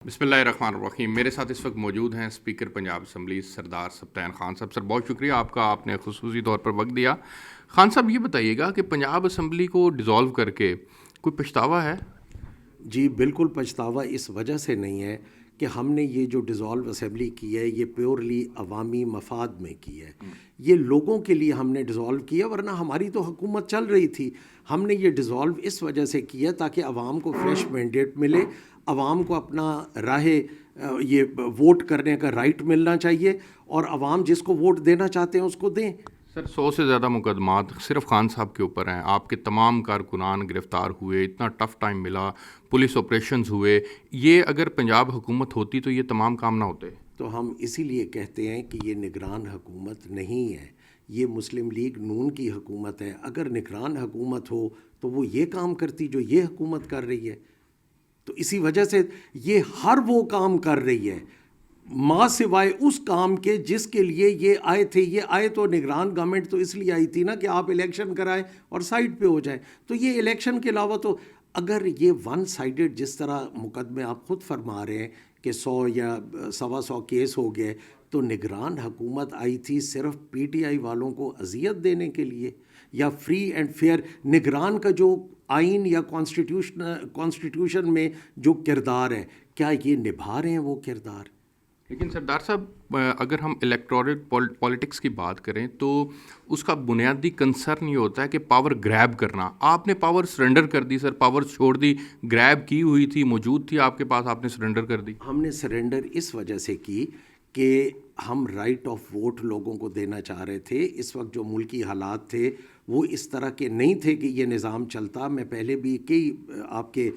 بسم اللہ الرحمن الرحیم. میرے ساتھ اس وقت موجود ہیں اسپیکر پنجاب اسمبلی سردار سبطین خان صاحب. سر بہت شکریہ آپ کا، آپ نے خصوصی طور پر وقت دیا. خان صاحب یہ بتائیے گا کہ پنجاب اسمبلی کو ڈیزالو کر کے کوئی پچھتاوا ہے؟ جی بالکل پچھتاوا اس وجہ سے نہیں ہے کہ ہم نے یہ جو ڈیزالو اسمبلی کی ہے یہ پیورلی عوامی مفاد میں کی ہے. یہ لوگوں کے لیے ہم نے ڈیزالو کیا، ورنہ ہماری تو حکومت چل رہی تھی. ہم نے یہ ڈیزالو اس وجہ سے کیا تاکہ عوام کو فریش مینڈیٹ ملے، عوام کو اپنا راہ یہ ووٹ کرنے کا رائٹ ملنا چاہیے، اور عوام جس کو ووٹ دینا چاہتے ہیں اس کو دیں. سر 100 سے زیادہ مقدمات صرف خان صاحب کے اوپر ہیں. آپ کے تمام کارکنان گرفتار ہوئے، اتنا ٹف ٹائم ملا، پولیس آپریشنز ہوئے. یہ اگر پنجاب حکومت ہوتی تو یہ تمام کام نہ ہوتے. تو ہم اسی لیے کہتے ہیں کہ یہ نگران حکومت نہیں ہے، یہ مسلم لیگ نون کی حکومت ہے. اگر نگران حکومت ہو تو وہ یہ کام کرتی جو یہ حکومت کر رہی ہے. تو اسی وجہ سے یہ ہر وہ کام کر رہی ہے ماں سوائے اس کام کے جس کے لیے یہ آئے تھے. یہ آئے تو نگران گورنمنٹ تو اس لیے آئی تھی نا کہ آپ الیکشن کرائیں اور سائڈ پہ ہو جائیں. تو یہ الیکشن کے علاوہ تو اگر یہ ون سائیڈڈ جس طرح مقدمے آپ خود فرما رہے ہیں کہ 100 یا 125 کیس ہو گئے، تو نگران حکومت آئی تھی صرف پی ٹی آئی والوں کو اذیت دینے کے لیے، یا فری اینڈ فیئر نگران کا جو آئین یا کانسٹیٹیوشن میں جو کردار ہے، کیا یہ نبھا رہے ہیں وہ کردار؟ لیکن سردار صاحب اگر ہم الیکٹورل پالیٹکس کی بات کریں تو اس کا بنیادی کنسرن یہ ہوتا ہے کہ پاور گریب کرنا. آپ نے پاور سرنڈر کر دی سر، پاور چھوڑ دی. گریب کی ہوئی تھی، موجود تھی آپ کے پاس، آپ نے سرنڈر کر دی. ہم نے سرنڈر اس وجہ سے کی کہ ہم رائٹ آف ووٹ لوگوں کو دینا چاہ رہے تھے. اس وقت جو ملکی حالات تھے وہ اس طرح کے نہیں تھے کہ یہ نظام چلتا. میں پہلے بھی کئی آپ کے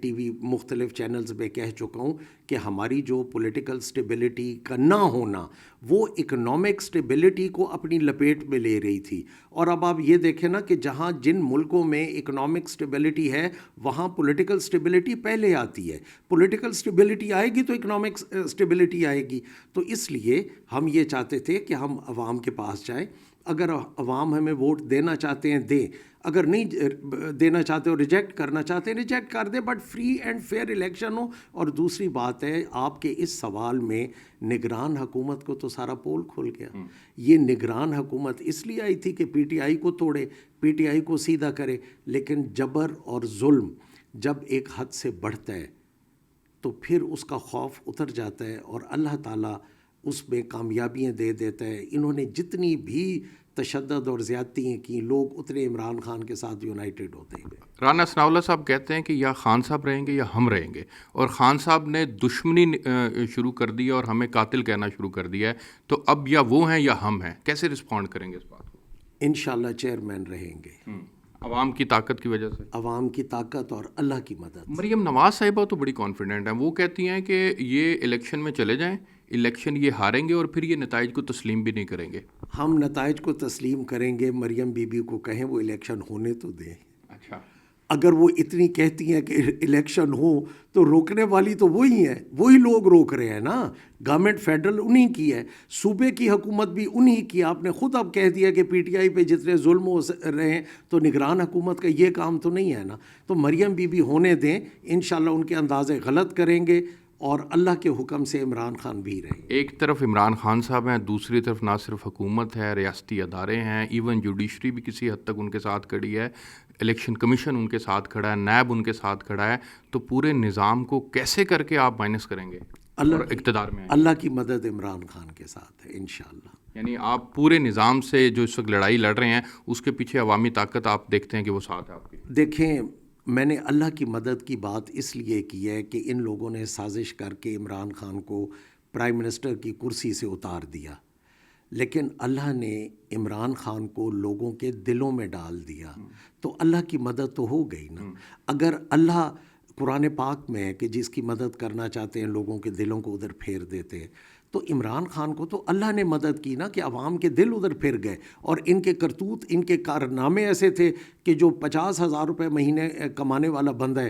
ٹی وی مختلف چینلز میں کہہ چکا ہوں کہ ہماری جو پولیٹیکل سٹیبلٹی کا نہ ہونا وہ اکنامک سٹیبلٹی کو اپنی لپیٹ میں لے رہی تھی. اور اب آپ یہ دیکھیں نا کہ جہاں جن ملکوں میں اکنامک سٹیبلٹی ہے وہاں پولیٹیکل سٹیبلٹی پہلے آتی ہے. پولیٹیکل سٹیبلٹی آئے گی تو اکنامک سٹیبلٹی آئے گی. تو اس لیے ہم یہ چاہتے تھے کہ ہم عوام کے پاس جائیں. اگر عوام ہمیں ووٹ دینا چاہتے ہیں دیں، اگر نہیں دینا چاہتے اور ریجیکٹ کرنا چاہتے ہیں ریجیکٹ کر دیں، but free and fair election ہو. اور دوسری بات ہے آپ کے اس سوال میں نگران حکومت کو تو سارا پول کھل گیا. یہ نگران حکومت اس لیے آئی تھی کہ پی ٹی آئی کو توڑے، پی ٹی آئی کو سیدھا کرے. لیکن جبر اور ظلم جب ایک حد سے بڑھتا ہے تو پھر اس کا خوف اتر جاتا ہے اور اللہ تعالیٰ اس میں کامیابیاں دے دیتا ہے. انہوں نے جتنی بھی تشدد اور زیادتیاں کی، لوگ اتنے عمران خان کے ساتھ یونائٹڈ ہوتے ہیں. رانا ثناء اللہ صاحب کہتے ہیں کہ یا خان صاحب رہیں گے یا ہم رہیں گے، اور خان صاحب نے دشمنی شروع کر دی اور ہمیں قاتل کہنا شروع کر دیا ہے. تو اب یا وہ ہیں یا ہم ہیں، کیسے رسپونڈ کریں گے اس بات کو؟ انشاءاللہ چیئرمین رہیں گے. عوام کی طاقت کی وجہ سے، عوام کی طاقت اور اللہ کی مدد. مریم نواز صاحبہ تو بڑی کانفیڈنٹ ہیں. وہ کہتی ہیں کہ یہ الیکشن میں چلے جائیں، الیکشن یہ ہاریں گے اور پھر یہ نتائج کو تسلیم بھی نہیں کریں گے. ہم نتائج کو تسلیم کریں گے. مریم بی بی کو کہیں وہ الیکشن ہونے تو دیں. اچھا، اگر وہ اتنی کہتی ہیں کہ الیکشن ہو تو روکنے والی تو وہی ہیں، وہی لوگ روک رہے ہیں نا. گورنمنٹ فیڈرل انہی کی ہے، صوبے کی حکومت بھی انہی کی. آپ نے خود اب کہہ دیا کہ پی ٹی آئی پہ جتنے ظلم ہو رہے ہیں تو نگران حکومت کا یہ کام تو نہیں ہے نا. تو مریم بی بی ہونے دیں، انشاءاللہ ان کے اندازے غلط کریں گے اور اللہ کے حکم سے عمران خان بھی رہیں. ایک طرف عمران خان صاحب ہیں، دوسری طرف نہ صرف حکومت ہے، ریاستی ادارے ہیں، ایون جوڈیشری بھی کسی حد تک ان کے ساتھ کھڑی ہے، الیکشن کمیشن ان کے ساتھ کھڑا ہے، نیب ان کے ساتھ کھڑا ہے. تو پورے نظام کو کیسے کر کے آپ مائنس کریں گے اور اقتدار میں آئیں گے؟ اللہ کی مدد عمران خان کے ساتھ ہے انشاءاللہ. یعنی آپ پورے نظام سے جو اس وقت لڑائی لڑ رہے ہیں اس کے پیچھے عوامی طاقت آپ دیکھتے ہیں کہ وہ ساتھ ہے آپ کی؟ دیکھیں، میں نے اللہ کی مدد کی بات اس لیے کی ہے کہ ان لوگوں نے سازش کر کے عمران خان کو پرائم منسٹر کی کرسی سے اتار دیا، لیکن اللہ نے عمران خان کو لوگوں کے دلوں میں ڈال دیا. تو اللہ کی مدد تو ہو گئی نا. اگر اللہ قرآن پاک میں ہے کہ جس کی مدد کرنا چاہتے ہیں لوگوں کے دلوں کو ادھر پھیر دیتے ہیں، تو عمران خان کو تو اللہ نے مدد کی نا کہ عوام کے دل ادھر پھر گئے. اور ان کے کرتوت، ان کے کارنامے ایسے تھے کہ جو 50,000 روپے مہینے کمانے والا بندہ ہے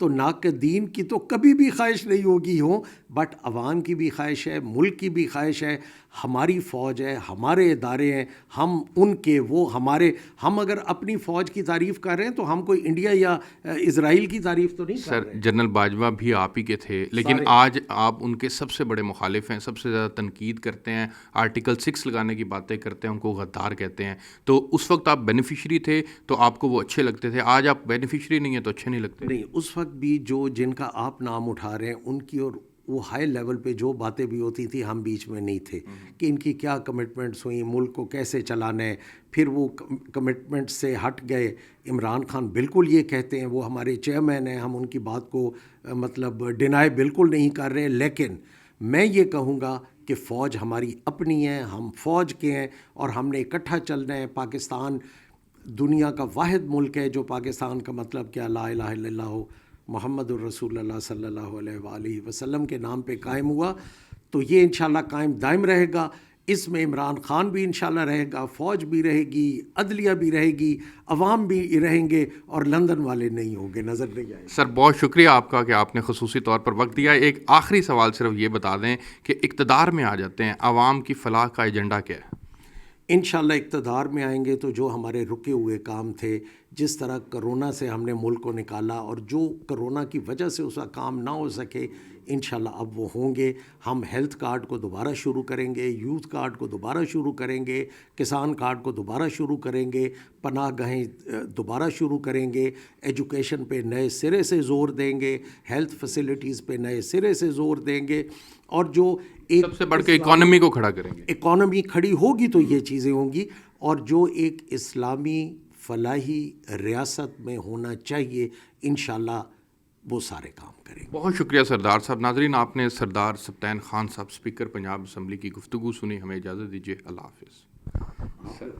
تو ناقدین کی تو کبھی بھی خواہش نہیں ہوگی ہوں، بٹ عوام کی بھی خواہش ہے، ملک کی بھی خواہش ہے، ہماری فوج ہے، ہمارے ادارے ہیں، ہم ان کے وہ ہمارے، ہم اگر اپنی فوج کی تعریف کر رہے ہیں تو ہم کوئی انڈیا یا اسرائیل کی تعریف تو نہیں کر سر رہے ہیں۔ جنرل باجوہ بھی آپ ہی کے تھے، لیکن آج آپ ان کے سب سے بڑے مخالف ہیں، سب سے زیادہ تنقید کرتے ہیں، آرٹیکل 6 لگانے کی باتیں کرتے ہیں، ان کو غدار کہتے ہیں. تو اس وقت آپ بینیفیشری تھے تو آپ کو وہ اچھے لگتے تھے، آج آپ بینیفیشری نہیں ہیں تو اچھے نہیں لگتے. نہیں، اس وقت بھی جو جن کا آپ نام اٹھا رہے ہیں ان کی، اور وہ ہائی لیول پہ جو باتیں بھی ہوتی تھیں ہم بیچ میں نہیں تھے کہ ان کی کیا کمٹمنٹس ہوئیں، ملک کو کیسے چلانا ہے. پھر وہ کمٹمنٹ سے ہٹ گئے. عمران خان بالکل یہ کہتے ہیں، وہ ہمارے چیئرمین ہیں، ہم ان کی بات کو مطلب ڈینائی بالکل نہیں کر رہے، لیکن میں یہ کہوں گا کہ فوج ہماری اپنی ہے، ہم فوج کے ہیں اور ہم نے اکٹھا چلنا ہے. پاکستان دنیا کا واحد ملک ہے جو پاکستان کا مطلب کیا لا الہ الا اللہ محمد الرسول اللہ صلی اللہ علیہ وآلہ وسلم کے نام پہ قائم ہوا، تو یہ انشاءاللہ قائم دائم رہے گا. اس میں عمران خان بھی انشاءاللہ رہے گا، فوج بھی رہے گی، عدلیہ بھی رہے گی، عوام بھی رہیں گے، اور لندن والے نہیں ہوں گے، نظر نہیں آئے. سر بہت شکریہ آپ کا کہ آپ نے خصوصی طور پر وقت دیا. ایک آخری سوال صرف یہ بتا دیں کہ اقتدار میں آ جاتے ہیں، عوام کی فلاح کا ایجنڈا کیا ہے؟ انشاءاللہ اقتدار میں آئیں گے تو جو ہمارے رکے ہوئے کام تھے، جس طرح کرونا سے ہم نے ملک کو نکالا اور جو کرونا کی وجہ سے اس کا کام نہ ہو سکے، انشاءاللہ اب وہ ہوں گے. ہم ہیلتھ کارڈ کو دوبارہ شروع کریں گے، یوتھ کارڈ کو دوبارہ شروع کریں گے، کسان کارڈ کو دوبارہ شروع کریں گے، پناہ گاہیں دوبارہ شروع کریں گے، ایجوکیشن پہ نئے سرے سے زور دیں گے، ہیلتھ فیسلٹیز پہ نئے سرے سے زور دیں گے، اور جو ایک سب سے بڑھ کے اکانومی کو کھڑا کریں گے. اکانومی کھڑی ہوگی تو یہ چیزیں ہوں گی. اور جو ایک اسلامی فلاحی ریاست میں ہونا چاہیے، انشاءاللہ وہ سارے کام کریں گے. بہت شکریہ سردار صاحب. ناظرین، آپ نے سردار سبطین خان صاحب اسپیکر پنجاب اسمبلی کی گفتگو سنی. ہمیں اجازت دیجیے. اللہ حافظ.